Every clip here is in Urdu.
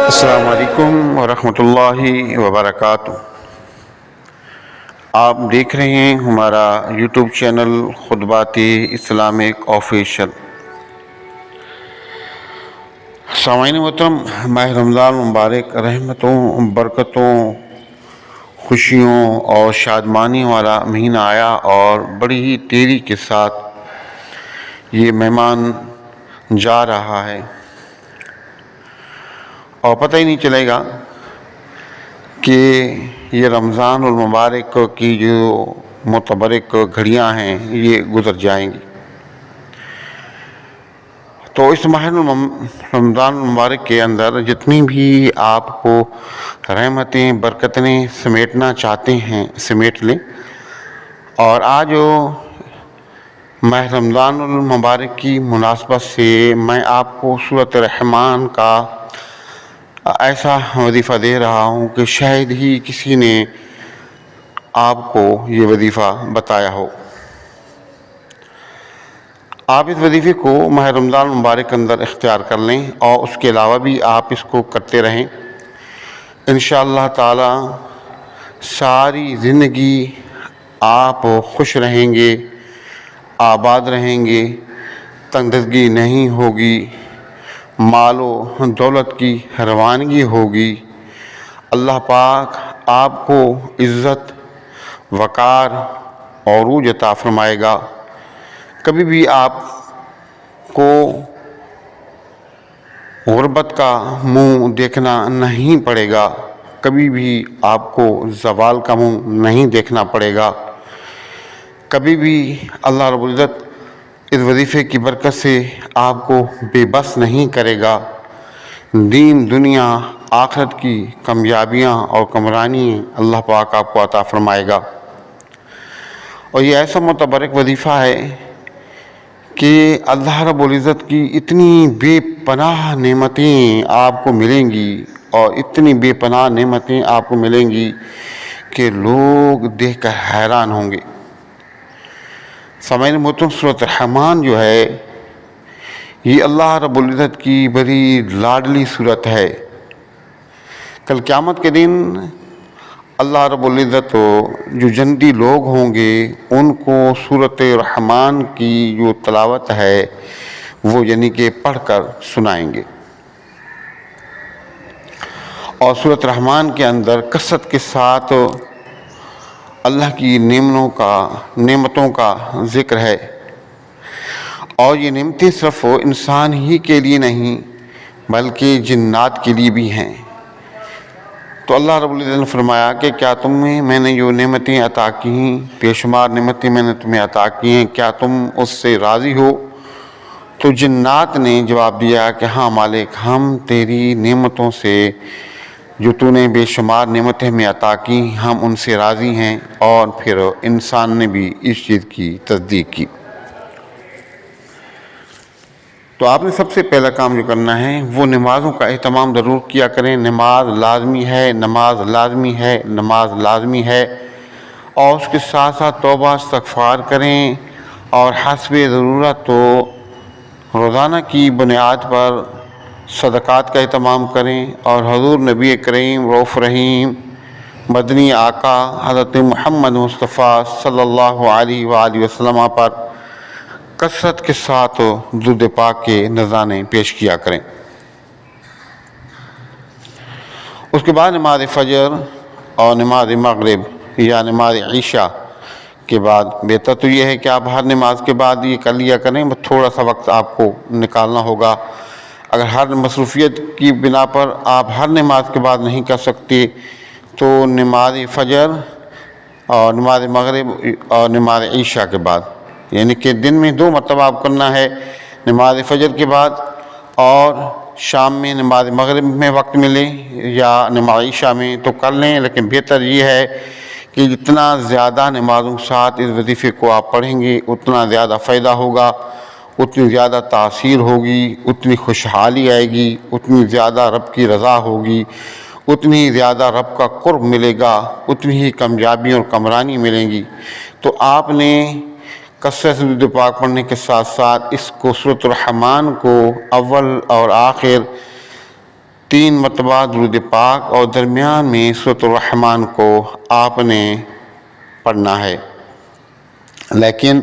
السلام علیکم ورحمۃ اللہ وبرکاتہ۔ آپ دیکھ رہے ہیں ہمارا یوٹیوب چینل خطبات اسلامک آفیشل۔ سامعین محترم، ماہ رمضان مبارک رحمتوں، برکتوں، خوشیوں اور شادمانی والا مہینہ آیا اور بڑی ہی تیزی کے ساتھ یہ مہمان جا رہا ہے اور پتہ ہی نہیں چلے گا کہ یہ رمضان المبارک کی جو متبرک گھڑیاں ہیں یہ گزر جائیں گی۔ تو اس ماہ رمضان المبارک کے اندر جتنی بھی آپ کو رحمتیں برکتیں سمیٹنا چاہتے ہیں سمیٹ لیں۔ اور آج ماہ رمضان المبارک کی مناسبت سے میں آپ کو سورۃ الرحمن کا ایسا وظیفہ دے رہا ہوں کہ شاید ہی کسی نے آپ کو یہ وظیفہ بتایا ہو۔ آپ اس وظیفے کو ماہ رمضان المبارک کے اندر اختیار کر لیں اور اس کے علاوہ بھی آپ اس کو کرتے رہیں۔ انشاءاللہ تعالی ساری زندگی آپ خوش رہیں گے، آباد رہیں گے، تنگدستی نہیں ہوگی، مال و دولت کی روانگی ہوگی۔ اللہ پاک آپ کو عزت، وقار، عروج عطا فرمائے گا۔ کبھی بھی آپ کو غربت کا منہ دیکھنا نہیں پڑے گا، کبھی بھی آپ کو زوال کا منہ نہیں دیکھنا پڑے گا۔ کبھی بھی اللہ رب العزت اس وظیفے کی برکت سے آپ کو بے بس نہیں کرے گا۔ دین دنیا آخرت کی کامیابیاں اور کمرانی اللہ پاک آپ کو عطا فرمائے گا۔ اور یہ ایسا متبرک وظیفہ ہے کہ اللہ رب العزت کی اتنی بے پناہ نعمتیں آپ کو ملیں گی اور اتنی بے پناہ نعمتیں آپ کو ملیں گی کہ لوگ دیکھ کر حیران ہوں گے۔ سامعین محترم، سورۃ الرحمن جو ہے یہ اللہ رب العزت کی بڑی لاڈلی صورت ہے۔ کل قیامت کے دن اللہ رب العزت جو جنتی لوگ ہوں گے ان کو سورۃ الرحمن کی جو تلاوت ہے وہ یعنی کہ پڑھ کر سنائیں گے۔ اور سورۃ الرحمن کے اندر کثرت کے ساتھ اللہ کی نعمتوں کا ذکر ہے۔ اور یہ نعمتیں صرف انسان ہی کے لیے نہیں بلکہ جنات کے لیے بھی ہیں۔ تو اللہ رب العزت نے فرمایا کہ کیا میں نے جو نعمتیں عطا کی ہیں، بے شمار نعمتیں میں نے تمہیں عطا کی ہیں، کیا تم اس سے راضی ہو؟ تو جنات نے جواب دیا کہ ہاں مالک، ہم تیری نعمتوں سے جو تو نے بے شمار نعمتیں ہمیں عطا کی ہم ان سے راضی ہیں۔ اور پھر انسان نے بھی اس چیز کی تصدیق کی۔ تو آپ نے سب سے پہلا کام جو کرنا ہے وہ نمازوں کا اہتمام ضرور کیا کریں۔ نماز لازمی ہے، نماز لازمی ہے، نماز لازمی ہے۔ اور اس کے ساتھ ساتھ توبہ استغفار کریں اور حسب ضرورت تو روزانہ کی بنیاد پر صدقات کا اہتمام کریں۔ اور حضور نبی کریم رؤوف رحیم مدنی آقا حضرت محمد مصطفیٰ صلی اللہ علیہ وآلہ وسلم پر کثرت کے ساتھ درود پاک کے نذرانے پیش کیا کریں۔ اس کے بعد نماز فجر اور نماز مغرب یا نماز عشاء کے بعد بہتر تو یہ ہے کہ آپ ہر نماز کے بعد یہ کر لیا کریں، تھوڑا سا وقت آپ کو نکالنا ہوگا۔ اگر ہر مصروفیت کی بنا پر آپ ہر نماز کے بعد نہیں کر سکتے تو نماز فجر اور نماز مغرب اور نماز عشاء کے بعد، یعنی کہ دن میں 2 مرتبہ آپ کرنا ہے، نماز فجر کے بعد اور شام میں نماز مغرب میں وقت ملے یا نماز عشاء میں تو کر لیں۔ لیکن بہتر یہ ہے کہ جتنا زیادہ نمازوں کے ساتھ اس وظیفے کو آپ پڑھیں گے اتنا زیادہ فائدہ ہوگا، اتنی زیادہ تاثیر ہوگی، اتنی خوشحالی آئے گی، اتنی زیادہ رب کی رضا ہوگی، اتنی زیادہ رب کا قرب ملے گا، اتنی ہی کامیابی اور کمرانی ملیں گی۔ تو آپ نے کثرت سے درود پاک پڑھنے کے ساتھ ساتھ اس کو سورۃ الرحمن کو اول اور آخر 3 مرتبہ درود پاک اور درمیان میں سورۃ الرحمن کو آپ نے پڑھنا ہے۔ لیکن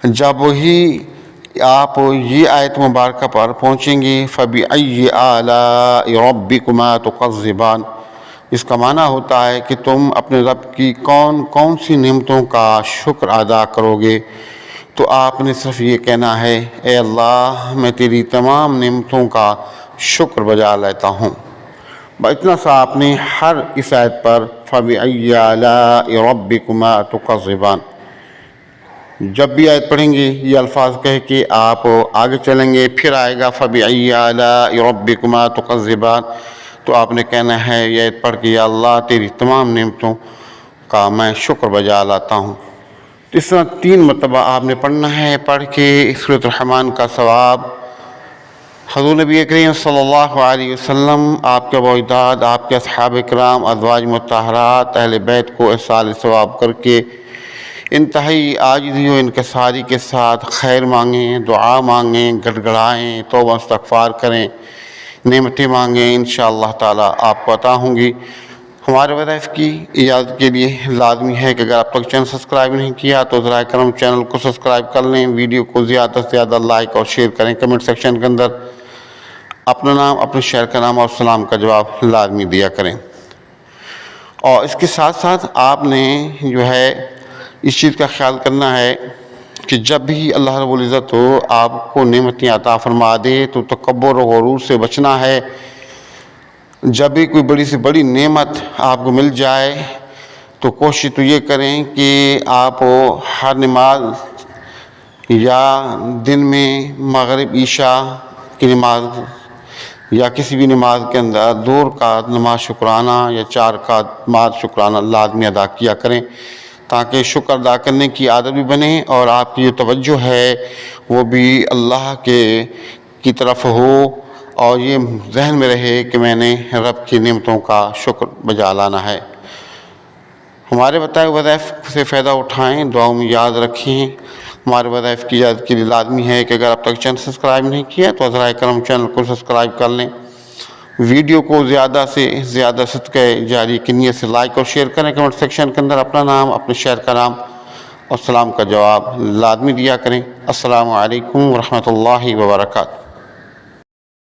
جب ہی آپ یہ آیت مبارکہ پر پہنچیں گے فَبِأَيِّ آلَاءِ رَبِّكُمَا تُكَذِّبَانِ، اس کا معنی ہوتا ہے کہ تم اپنے رب کی کون کون سی نعمتوں کا شکر ادا کرو گے، تو آپ نے صرف یہ کہنا ہے اے اللہ میں تیری تمام نعمتوں کا شکر بجا لیتا ہوں۔ اتنا سا آپ نے ہر اس آیت پر فَبِأَيِّ آلَاءِ رَبِّكُمَا تُكَذِّبَانِ جب بھی آیت پڑھیں گے یہ الفاظ کہہ کے آپ آگے چلیں گے، پھر آئے گا فَبِأَيِّ آلَاءِ رَبِّكُمَا تُكَذِّبَانِ، تو آپ نے کہنا ہے یہ آیت پڑھ کے یا اللہ تیری تمام نعمتوں کا میں شکر بجا لاتا ہوں۔ اس طرح 3 مرتبہ آپ نے پڑھنا ہے، پڑھ کے سورۃ الرحمن کا ثواب حضور نبی کریم صلی اللہ علیہ وسلم، آپ کے ابو اجداد، آپ کے اصحاب کرام، ازواج مطہرات، اہل بیت کو ایصال ثواب کر کے انتہائی عاجزی و انکساری کے ساتھ خیر مانگیں، دعا مانگیں، گڑ گڑائیں، توبہ استغفار کریں، نعمتیں مانگیں، انشاءاللہ تعالیٰ آپ کو عطا ہوں گی۔ ہمارے وظائف کی اجازت کے لیے لازمی ہے کہ اگر آپ تک چینل سبسکرائب نہیں کیا تو ذرائع کرم چینل کو سبسکرائب کر لیں، ویڈیو کو زیادہ سے زیادہ لائک اور شیئر کریں، کمنٹ سیکشن کے اندر اپنا نام، اپنے شہر کا نام اور سلام کا جواب لازمی دیا کریں۔ اور اس کے ساتھ ساتھ آپ نے جو ہے اس چیز کا خیال کرنا ہے کہ جب بھی اللہ رب العزت ہو آپ کو نعمتیں عطا فرما دے تو تکبر و غرور سے بچنا ہے۔ جب بھی کوئی بڑی سے بڑی نعمت آپ کو مل جائے تو کوشش تو یہ کریں کہ آپ ہر نماز یا دن میں مغرب عشاء کی نماز یا کسی بھی نماز کے اندر 2 رکعت نماز شکرانہ یا 4 رکعت نماز شکرانہ لازمی ادا کیا کریں، تاکہ شکر ادا کرنے کی عادت بھی بنے اور آپ کی جو توجہ ہے وہ بھی اللہ کی طرف ہو اور یہ ذہن میں رہے کہ میں نے رب کی نعمتوں کا شکر بجا لانا ہے۔ ہمارے بتائے وظائف سے فائدہ اٹھائیں، دعاؤں میں یاد رکھیں۔ ہمارے وظائف کی اجازت کے لیے لازمی ہے کہ اگر اب تک چینل سبسکرائب نہیں کیا تو ذرائع کرم چینل کو سبسکرائب کر لیں، ویڈیو کو زیادہ سے زیادہ صدقہ جاری کی نیت سے لائک اور شیئر کریں، کمنٹ سیکشن کے اندر اپنا نام، اپنے شہر کا نام اور سلام کا جواب لازمی دیا کریں۔ السلام علیکم ورحمۃ اللہ وبرکاتہ۔